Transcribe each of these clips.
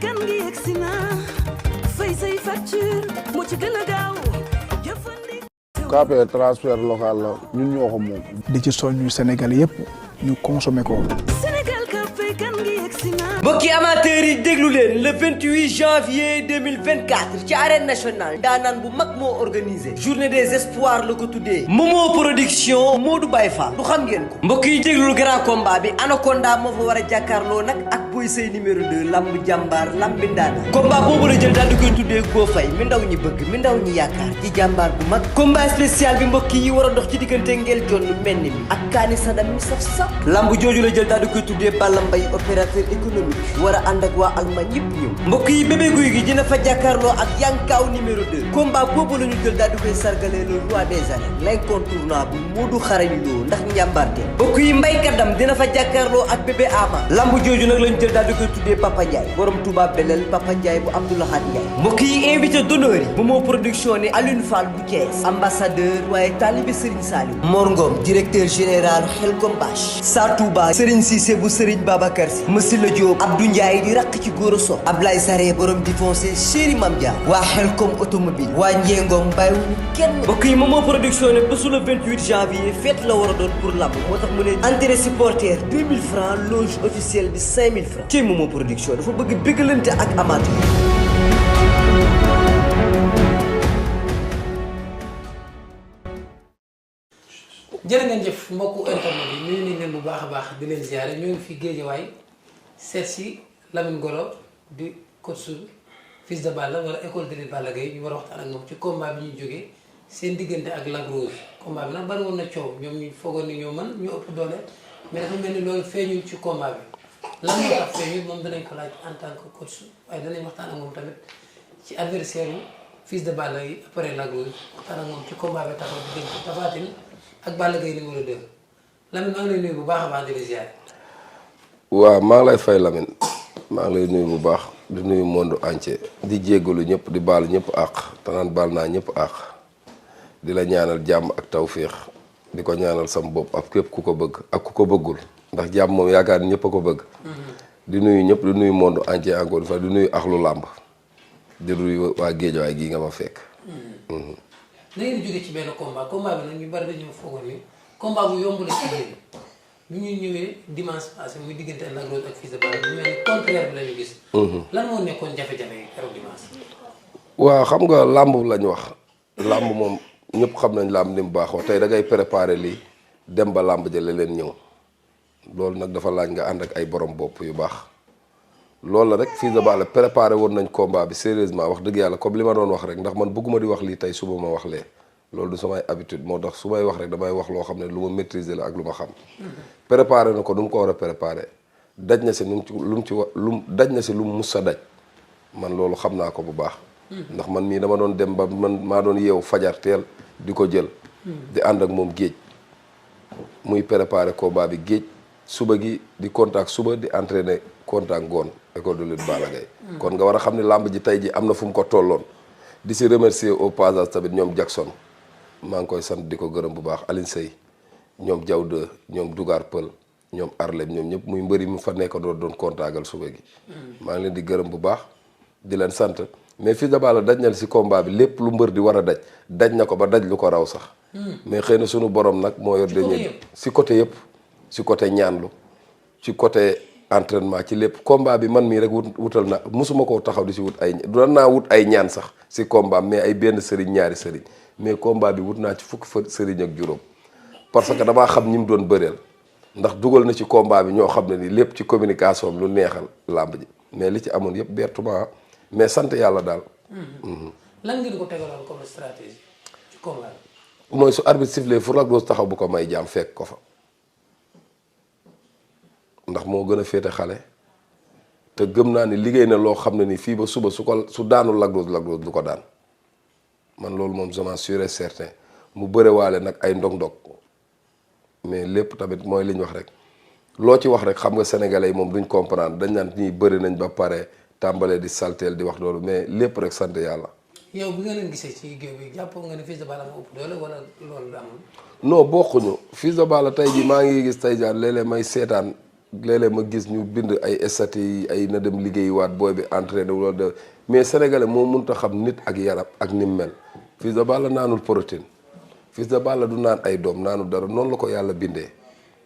kan gi yegsi na fay say facture moo ci gën a gaaw KPR transfert local la ñun ñoo ko moom. di ci soññu Sénégal yëpp ñu consommer ko. Sénégal Café kan gi yegsi na. mbokki amateurs yi déglu leen le 28 janvier 2024 ci arène nationale daanaan bu mag moo organisé journée des espoirs la ko tuddee Momo production Modou Baye Fall du xam ngeen ko mbokk yi déglul grand combat bi Anaconda moo fa war a jàkkaarloo nag ak Boy Sey numéro 2 lamb jàmbaar lambi ndaana combat boobu la jël daal di koy tuddee Go Faye mi ndaw ñi bëgg mi ndaw ñi yaakaar ci jàmbaar bu mag combat spécial bi mbokk yi war a dox ci diggante ngeel jonn mel ni mi ak kaani sadam mi saf saf lamb jooju la jël daal di koy tuddee Balla Mbaye opérateur économique war a ànd ak waa Allemagne ñëpp ñëw mbokk yi bébé guy gi dina fa jàkkaarloo ak Yankaaw numéro 2 combat boobu la ñu jël daal di koy sargalee le roi des arènes l'incontournable Modou Xarañ Lo ndax njàmbarte mbokk yi mbaykadam dina fa jàkkaarloo ak bébé Ama lamb jooju nag lañ jël daal di koy tuddee Papa Ndiaye borom Touba Belel Papa Ndiaye bu Abdoulahad Ndiaye mbokk yi invité d'honneur yi Momo production ne Alioune Fall bu Thiès ambassadeur waaye taalibe Serigne Saliou Mor Ngom directeur général Xelkom Bache Sa Touba Serigne Cissé bu Serigne Babacar Sy Massila Diop Abdou Ndiaye di rakk ci góor a so Ablaye Saré borom di foncé chéri Mam Dia waa Xelkom automobile waa Njengom bàyyiwuñu kenn mbokk yi Momo production ne bésu le 28 janvier fête la war a doon pour lamb moo tax mu ne entrée supporter 2000 francs loge officielle bi 5000 francs ci Momo production dafa bëgg bëggalante ak amateur jërë ngeen jëf mbokku internet yi nuyu nañ leen bu baax a baax di leen ziare ñoo ngi fi Géejawaay seet si Lamine Golo di coach Fils de Balla wala école de lutte Balla Gaye ñu war a waxtaan ak moom ci combat bi ñuy jógee seen diggante ak Lac Rose combat bi nag bari woon na coow ñoom ñu foogoon ni ñoo mën ñoo ëpp doole mais dafa mel ni loolu feeñul ci combat bi lan moo tax feeñul moom danañ ko laaj en tant que coach waaye danañ waxtaan ak moom tamit ci adversaire yu Fils de Balla yi après Lac Rose waxtaan ak moom ci combat bi taxaw diggante Tapha Tine ak Balla Gaye numéro 2 Lamine maa ngi lay nuyu bu baax a baax di la ziar. waaw maa ngi lay fay Lamine maa ngi lay nuyu bu baax di nuyu monde entier di jéggalu ñëpp di baal ñëpp àq te naan baal naa ñëpp àq di la ñaanal jàmm ak tawféex di ko ñaanal sam bopp ak képp ku ko bëgg ak ku ko bëggul ndax jàmm moom yaakaar ni ñëpp a ko bëgg. di nuyu ñëpp di nuyu monde entier encore une fois di nuyu axlu làmb di nuyu waa Géejawaay gii nga ma fekk. da ngeen di jóge ci benn combat bi nag ñu bari dañoo foogoon ni combat bu yomb la ci yéen bi ñuy ñëwee dimanche passé muy diggante Lac Rose ak Fils de Balla bu mel ni contraire bi la ñu gis. lan moo nekkoon jafe-jafe yi keroog dimanche. waaw xam nga làmb lañ wax làmb moom ñëpp xam nañ làmb ni mu baaxoo tey da ngay préparer lii dem ba làmb jële leen ñëw loolu nag dafa laaj nga ànd ak ay borom bopp yu baax loolu la rek Fils de Balla préparé woon nañ combat bi sérieusement wax dëgg yàlla comme li ma doon wax rek ndax man bëgguma di wax lii tey suba ma wax lee loolu du samay habitude moo tax su may wax rek damay wax loo xam ne lu ma maîtriser la ak lu ma xam préparé na ko nu mu ko war a préparé daj na si lu mu ci daj na si lu mu mus sa daj man loolu xam naa ko bu baax ndax man mii dama doon dem ba man maa doon yeewu fajar teel di ko jël di ànd ak moom géej muy préparé combat bi géej suba gi di contact suba di entraîner contact ngoon école de lutte Balla Gaye kon nga war a xam ne làmb ji tey ji am na fu mu ko tolloon di si remercier au passage tamit ñoom Jackson maa ngi koy sant di ko gërëm bu baax Aline Sey ñoom Diaw 2 ñoom Dugar Pël ñoom Arlem ñoom ñëpp muy mbëri mu fa nekk doon contactal suba gi maa ngi leen di gërëm bu baax di leen sant mais Fils de Balla daj na si combat bi lépp lu mbër di war a daj na ko ba daj lu ko raw sax mais xëy na sunu borom nag moo yor dañuy si côté yëpp si côté ñaanlu ci côté entraînement ci lépp combat bi man mii rek wutal na mosuma koo taxaw di si wut ay doon naa wut ay ñaan sax si combat mais ay benn sëriñ ñaari sëriñ mais combat bi wut naa ci fukki sëriñ ak juróom parce que damaa xam ñi mu doon bëreel ndax dugal na ci combat bi ñoo xam ne ni lépp ci communication lu neexal làmb ji mais li ci amoon yëpp bertuma mais sant yàlla daal. lan ngeen ko tegaloon comme stratégie ci combat bi. mooy su arbitre sifflé fu Lac Rose taxaw bu ko may jaam fekk ko fa ndax moo gën a féete xale te gëm naa ni liggéey na loo xam ne ni fii ba suba su daanul Lac Rose du ko daan man loolu moom je m'en suis certain mu bëre waale nag ay ndog-ndog mais lépp tamit mooy li ñu wax rek loo ci wax rek xam nga sénégalais yi moom duñ comprendre dañ naan ñii bëri nañ ba pare tàmbalee di salteel di wax loolu mais lépp rek sant yàlla. yow bi nga leen gisee ci géew bi jàppoo nga ne Fils de Balla moo ëpp doole wala loolu amul. non bokkuñu Fils de Balla tey ji maa ngi gis tey jii léeg-léeg may seetaan léeg-léeg ma gis ñu bind ay stati yi ay na dem liggéeyuwaat booy bi entraîné wala de mais sénégalais moo mënut a xam nit ak yaram ak ni mu mel Fils de Balla naanul protéine Fils de Balla du naan ay doom naanul dara noonu la ko yàlla bindee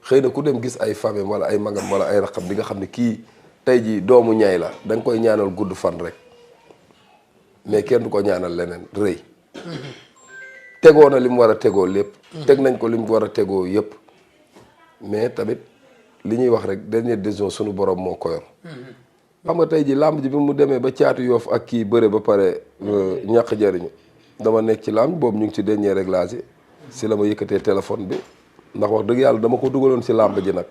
xëy na ku dem gis ay famem wala ay magam wala ay raqam di nga xam ne kii tey jii doomu ñay la da nga koy ñaanal gudd fan rek mais kenn du ko ñaanal leneen rëy tegoo na li mu war a tegoo lépp teg nañ ko li mu war a tegoo yëpp mais tamit li ñuy wax rek dernière décision sunu borom moo ko yor xam nga tey ji làmb ji bi mu demee ba caatu yoof ak kii bëre ba pare ñàkk jariñu dama nekk ci làmb boobu ñu ngi ci dernier réglage yi si la ma yëkkatee téléphone bi ndax wax dëgg yàlla dama ko dugaloon si làmb ji nag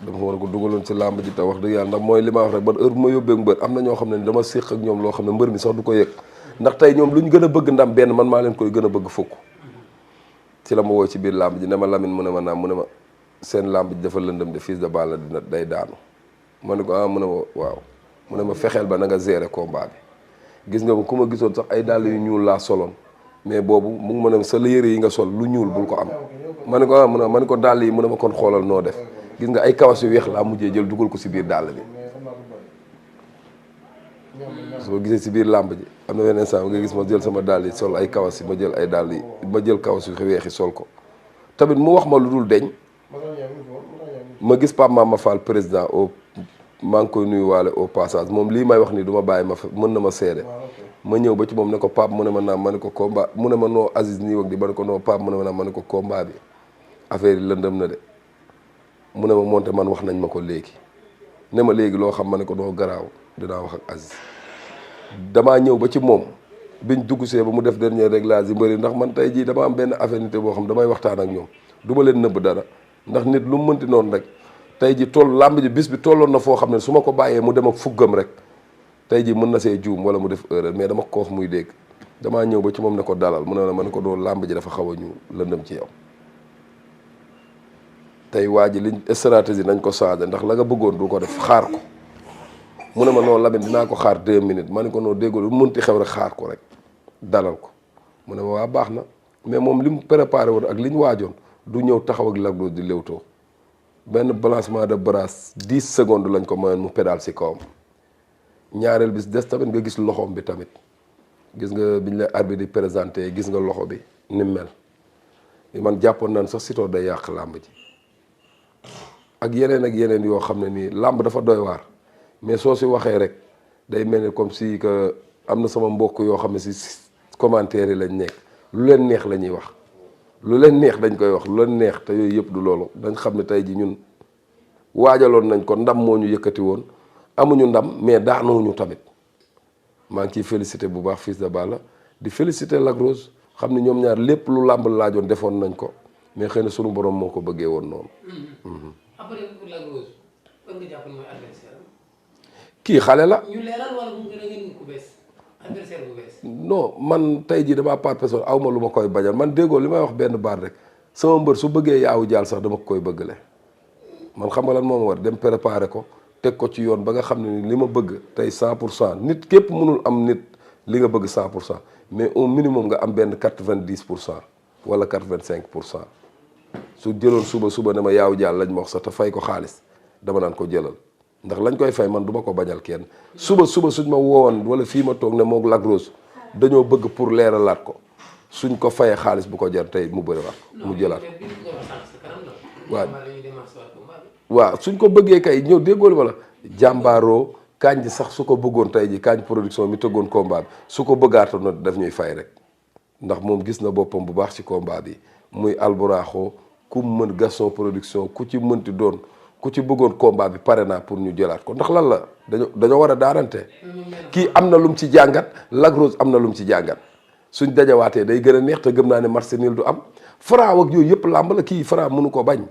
dama war ko dugaloon si làmb ji te wax dëgg yàlla ndax mooy li ma wax rek ban heure bu ma yóbbee mbër am na ñoo xam ne ni dama séq ak ñoom loo xam ne mbër mi sax du ko yëg ndax tey ñoom lu ñu gën a bëgg ndam benn man maa leen koy gën a bëgg fukk ci la ma woo ci biir làmb ji ne ma Lamine mu ne ma naam mu ne ma seen làmb ji dafa lëndëm de Fils de Balla dina day daanu ma ne ko ah mu ne ma waaw mu ne ma fexeel ba na nga gérer combat bi gis nga ku ma gisoon sax ay dàll yu ñuul laa soloon mais boobu mu ngi ma ne sa yére yi nga sol lu ñuul bul ko am ma ne ko ah mu ne ma ne ko dàll yi mu ne ma kon xoolal noo def gis nga ay kawas yu weex laa mujjee jël dugal ko si biir dàll bi soo gisee si biir làmb ji am na benn instant nga gis ma jël sama dàll yi sol ay kawas yi ma jël ay dàll yi ma jël kawas yu weex yi sol ko tamit mu wax ma lu dul deñ ma gis Pape Mama Fall président au maa ngi koy nuyuwaale au passage moom lii may wax nii du ma bàyyi ma fa mën na ma seede ma ñëw ba ci moom ne ko Pape mu ne ma naam ma ne ko combat mu ne ma noo Aziz nii wag di ma ne ko noo Pape mu ne ma naam ma ne ko combat bi affaire yi lëndëm na de mu ne ma monté man wax nañ ma ko léegi ne ma léegi loo xam ma ne ko noo garaaw dinaa wax ak Aziz damaa ñëw ba ci moom biñ dugg see ba mu def dernier réglage yi mbëri ndax man tey jii dama am benn affinité boo xam damay waxtaan ak ñoom du ma leen nëbb dara ndax nit lu mu mënti noonu rek tey ji toll làmb ji bis bi tolloon na foo xam ne su ma ko bàyyee mu dem ak fuggam rek tey ji mën na see juum wala mu def erreur mais dama ko wax muy dégg damaa ñëw ba ci moom ne ko dalal mu ne ma ne ko doon làmb ji dafa xaw a ñu lëndëm ci yow tey waa ji liñ stratégie nañ ko changé ndax la nga bëggoon du ko def xaar ko mu ne ma non Lamine dinaa ko xaar 2 minutes ma ne ko non déggoo lu mënti xew rek xaar ko rek dalal ko mu ne ma waa baax na mais moom li mu préparé woon ak li ñu waajoon du ñëw taxaw ak Lac Rose di léwtoo benn balancement de bras 10 secondes lañ ko mayoon mu pédale si kawam ñaareel bis des tamit nga gis loxoom bi tamit gis nga biñ la arbitre di présenté gis nga loxo bi ni mel man jàppoon naan sax Siteu day yàq làmb ji ak yeneen yoo xam ne nii làmb dafa doy waar mais soo si waxee rek day mel ni comme si que am na sama mbokk yoo xam ne si commentaire yi lañ nekk lu leen neex la ñuy wax lu leen neex dañ koy wax lu leen neex te yooyu yëpp du loolu dañ xam ne tey ji ñun waajaloon nañ ko ndam moo ñu yëkkati woon amuñu ndam mais daanuwuñu tamit maa ngi ciy félicité bu baax Fils de Balla di félicité Lac Rose xam ne ñoom ñaar lépp lu làmb laajoon defoon nañ ko mais xëy na sunu borom moo ko bëggee woon noonu. après pour Lac Rose ban nga jàpp ne mooy adversaire kii xale la. ñu leeral wala mu gën a ngeen ku bees adversaire bu bees. non man tey jii damaa par personne aw ma lu ma koy bañal man déggoo li may wax benn baat rek sama mbër su bëggee yaawu jaal sax dama koy bëggale man xam nga lan moo ma war dem préparer ko teg ko ci yoon ba nga xam ne li ma bëgg tey 100% nit képp mënul am nit li nga bëgg 100% mais au minimum nga am benn 90% wala 85%. su jëloon suba ne ma yaaw jaal lañ ma wax sax te fay ko xaalis dama naan ko jëlal ndax lañ koy fay man du ma ko bañal kenn suba suñ ma woowoon wala fii ma toog ne moog Lac Rose dañoo bëgg pour leeralaat ko suñ ko fayee xaalis bu ko jar tey mu bëriwaat mu jëlaat waaw suñ ko bëggee kay ñëw déggoolu ma la jàmbaaroo Kandji sax su ko bëggoon tey ji Kandji production mi tëggoon combat bi su ko bëggaatoon na daf ñuy fay rek ndax moom gis na boppam bu baax ci combat bi muy alburaxoo ku mën Gaston production ku ci mënti doon ku ci bëggoon combat bi pare naa pour ñu jëlaat ko ndax lan la dañoo war a daarante kii am na lum ci jàngat Lac Rose am na lum ci jàngat suñ dajawaatee day gën a neex te gëm naa ne match nul du am Franc ak yooyu yëpp làmb la kii Franc mënu ko bañ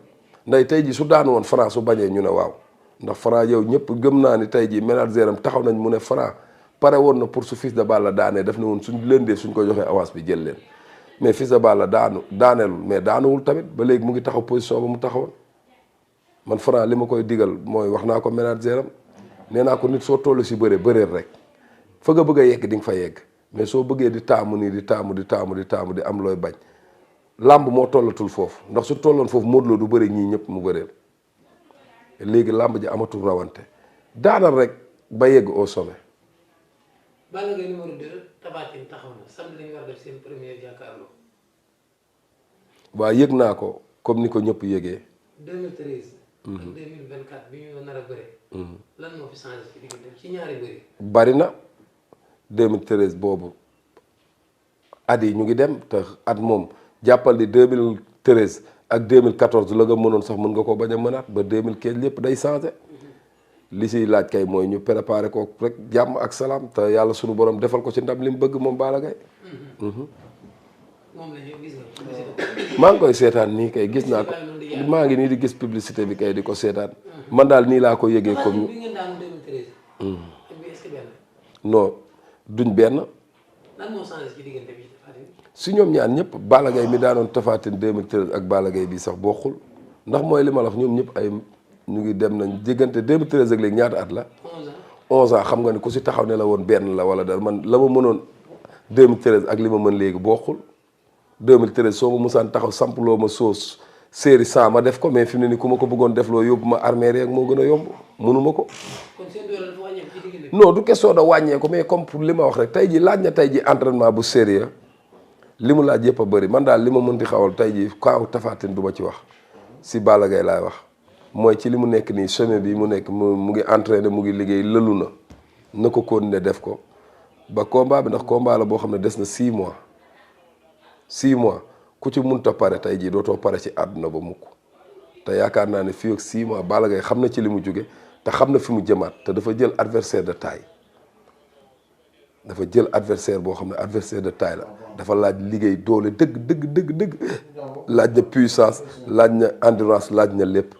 nday tey ji su daan woon Franc su bañee ñu ne waaw ndax Franc yow ñëpp gëm naa ni tey ji manager am taxaw nañ mu ne Franc pare woon na pour su Fils de Balla daanee daf ne woon suñ lëndee suñ ko joxee avance bi jël leen mais Fils de Balla daaneelul mais daanuwul tamit ba léegi mu ngi taxaw position ba mu taxawoon man Franc li ma koy digal mooy wax naa ko manager am nee naa ko nit soo toll si bëreel rek fa nga bëgg a yegg di nga fa yegg mais soo bëggee di taamu nii di am looy bañ làmb moo tollatul foofu ndax su tolloon foofu Modou Lo du bëri ñii ñëpp mu bëreel léegi làmb ji amatul rawante daanal rek ba yegg au sommet. Balla Gaye numéro 2 Tapha Tine taxaw na samedi lañu war a def seen première jàkkaarloo. waaw yëg naa ko comme ni ko ñëpp yëgee. 2013. ak 2024 bi ñu nar a bëre. lan moo fi changé ci diggante ci ñaari bëri. bari na 2013 boobu at yi ñu ngi dem te at moom jàppal ni 2013 ak 2014 la nga mënoon sax mën nga ko bañ a mënaat ba 2015 lépp day changé. li siy laaj kay mooy ñu préparé ko rek jàmm ak salaam te yàlla sunu borom defal ko ci ndam li mu bëgg moom Balla Gaye. moom la ñu gis nga. maa ngi koy seetaan nii kay gis naa ko maa ngi nii di gis publicité bi kay di ko seetaan man daal nii laa ko yëgee comme. bi ngeen daan 2013. ak bi est-ce que benn. non duñ benn. lan moo changé ci diggante bi Tapha Tine. si ñoom ñaar ñëpp Balla Gaye mi daanoon Tapha Tine 2013 ak Balla Gaye bii sax bokkul ndax mooy li ma la wax ñoom ñëpp ay ñu ngi dem nañ diggante 2013 ak léegi ñaata at la. 11 ans xam nga ni ku si taxaw ne la woon benn la wala dara man la ma mënoon 2013 ak li ma mën léegi bokkul 2013 soo ma musaan taxaw samploo ma soos série 100 ma def ko mais fi mu ne ni ku ma ko bëggoon def loo yóbbu ma armée rek moo gën a yomb mënuma ko. kon seen doole dafa wàññeeku ci diggante bi. non du question da wàññeeku mais comme pour li ma wax rek tey ji laaj na tey ji entraînement bu sérieux li mu laaj yëpp a bëri man daal li ma mënti xawal tey ji kaaw Tapha Tine du ma ci wax si Balla Gaye laay wax mooy ci li mu nekk nii chemin bi mu nekk mu ngi entraîné mu ngi liggéey lëlu na ko continuer def ko ba combat bi ndax combat la boo xam ne des na 6 mois 6 mois ku ci munta pare tey jii dootoo pare ci àdduna ba mukk te yaakaar naa ne fii ak 6 mois Balla Gaye xam na ci li mu jóge te xam na fi mu jëmaat te dafa jël adversaire de taille dafa jël adversaire boo xam ne adversaire de taille la dafa laaj liggéey doole dëgg laaj na puissance laaj na endurance laaj na lépp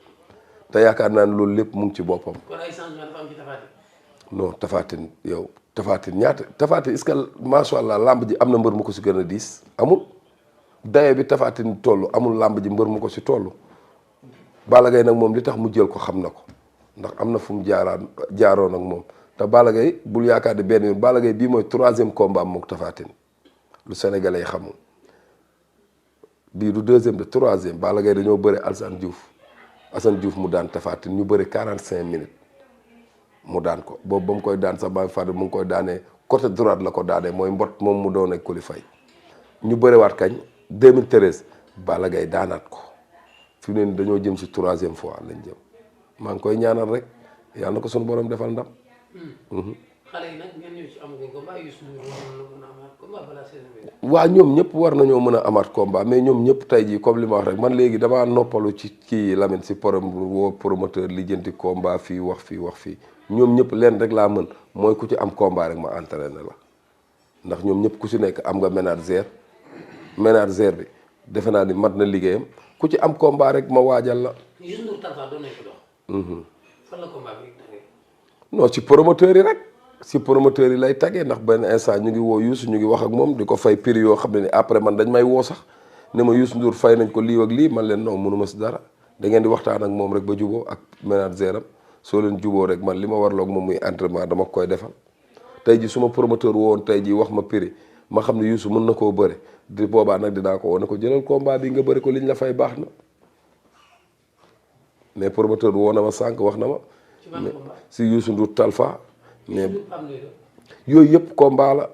te yaakaar naa ne loolu lépp mu ngi ci boppam. kon ay changement dafa am ci Tapha Tine. non Tapha Tine yow Tapha Tine ñaata Tapha Tine est-ce que macha allah làmb ji am na mbër mu ko si gën a diis amul dayo bi Tapha Tine toll amul làmb ji mbër mu ko si toll. Balla Gaye nag moom li tax mu jël ko xam na ko ndax am na fu mu jaaroon ak moom te Balla Gaye bul yaakaar ne benn yoon Balla Gaye bii mooy 3e combat am mook Tapha Tine lu Sénégalais yi xamul bii du 2e de 3e Balla Gaye dañoo bëre Assane Diouf mu daan Tapha Tine ñu bëre 45 minutes mu daan ko boobu ba mu koy daan sax ba fàtte mu ngi koy daanee côté droite la ko daanee mooy mbot moom mu doon ak Coly Faye ñu bërewaat kañ 2013 Balla Gaye daanaat ko fi mu ne nii dañoo jëm si 3e fois lañ jëm maa ngi koy ñaanal rek yàlla na ko suñu borom defal ndam. xale yi nag ngeen ñëw ci am combat Youssou Ndour mën a amaat combat balaa saison bi. waaw ñoom ñëpp war nañoo mën a amaat combat mais ñoom ñëpp tey jii comme li ma wax rek man léegi damaa noppalu ci kii Lamine si promoteur lijjanti combat fii wax fii ñoom ñëpp leen rek laa mën mooy ku ci am combat rek ma entraîné la ndax ñoom ñëpp ku ci nekk am nga manager bi defe naa ni mat na liggéeyam ku ci am combat rek ma waajal la. Youssou Ndour Talfa doon nañ ko dox. fan la combat bi tagee. non ci promoteur yi rek si promoteur yi lay tagee ndax benn instant ñu ngi woo Youssou ñu ngi wax ak moom di ko fay prix yoo xam ne ni après man dañ may woo sax ne ma Youssou Ndour fay nañ ko lii ak lii man leen non mënuma si dara da ngeen di waxtaan ak moom rek ba juboo ak manager am soo leen juboo rek man li ma warloog moom muy entraînement dama koy defal tey ji suma promoteur woon tey ji wax ma prix ma xam ne Youssou mën na koo bëre di boobaa nag dinaa ko woo ne ko jëlal combat bi nga bëri ko liñ la fay baax na mais promoteur woo na ma sànq wax na ma si Youssou Ndour Talfa mais yooyu yëpp combat la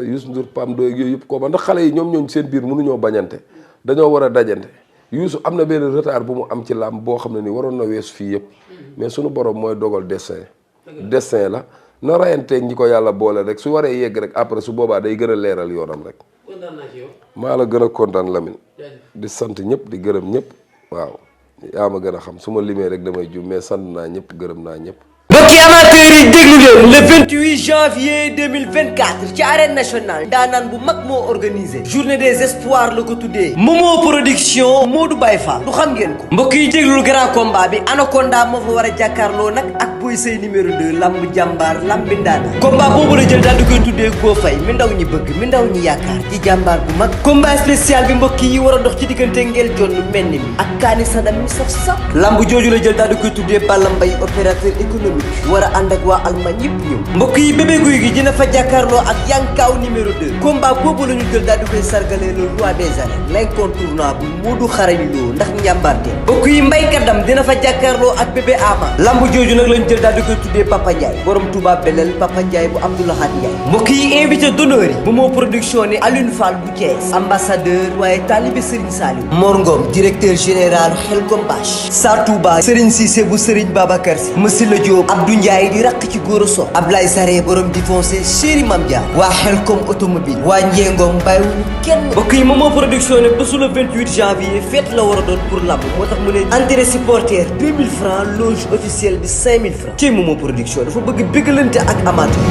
Youssou Ndour Pam Doy yooyu yëpp combat ndax xale yi ñoom seen biir mënuñoo bañante dañoo war a dajante Youssou am na benn retard bu mu am ci làmb boo xam ne ni waroon na weesu fii yëpp mais sunu borom mooy dogal destin la na rayanteeg ñi ko yàlla boole rek su waree yegg rek après su boobaa day gën a leeral yoonam rek. kontaan naa ci yow. maa la gën a kontaan Lamine. di sant ñëpp di gërëm ñëpp waaw yaa ma gën a xam su ma limee rek damay jum mais sant naa ñëpp gërëm naa ñëpp. mbokki amateurs yi déglu leen le 28 janvier 2024 ci arène nationale daanaan bu mag moo organisé journée des espoirs la ko tuddee Momo production Modou Baye Fall du xam ngeen ko mbokk yi déglul grand combat bi Anaconda moo fa war a jàkkaarloo nag ak Boy Sey numéro 2 lamb jàmbaar lambi ndaana combat boobu la jël daal di koy tuddee Go Faye mi ndaw ñi bëgg mi ndaw ñi yaakaar ci jàmbaar bu mag combat spécial bi mbokk yi war a dox ci diggante ngeel jonn mel ni mi ak kaani sadam mi saf saf lamb jooju la jël daal di koy tuddee Balla Mbaye opérateur économique war a ànd ak waa Allemagne yëpp ñëw mbokk yi bébé guy gi dina fa jàkkaarloo ak Yankaaw numéro 2 combat boobu la ñu jël daal di koy sargalee le roi des arènes l'incontournable Modou Xarañ Lo ndax njàmbarte mbokk yi mbaykadam dina fa jàkkaarloo ak bébé Ama lamb jooju nag lañ jël daal di koy tuddee Papa Ndiaye borom Touba Belel Papa Ndiaye bu Abdoulahat Ndiaye mbokk yi invité d'honneur yi Momo production ne Alioune Fall bu Thiès ambassadeur waaye taalibe Serigne Saliou Mor Ngom directeur général Xelkom Bache Sa Touba Serigne Cissé bu Serigne Babacar Sy Massila Diop Abdou Ndiaye di rakk ci góor a so Ablaye Saré borom di foncé Chéri Mam Dia waa Xelkom automobile waa Njengom bàyyiwuñu kenn mbokk yi Momo production ne bésu le 28 janvier fête la war a doon pour lamb moo tax mu ne entrée supporter 2000 francs loge officielle bi 5000 francs ci Momo production dafa bëgg béggalante ak amateur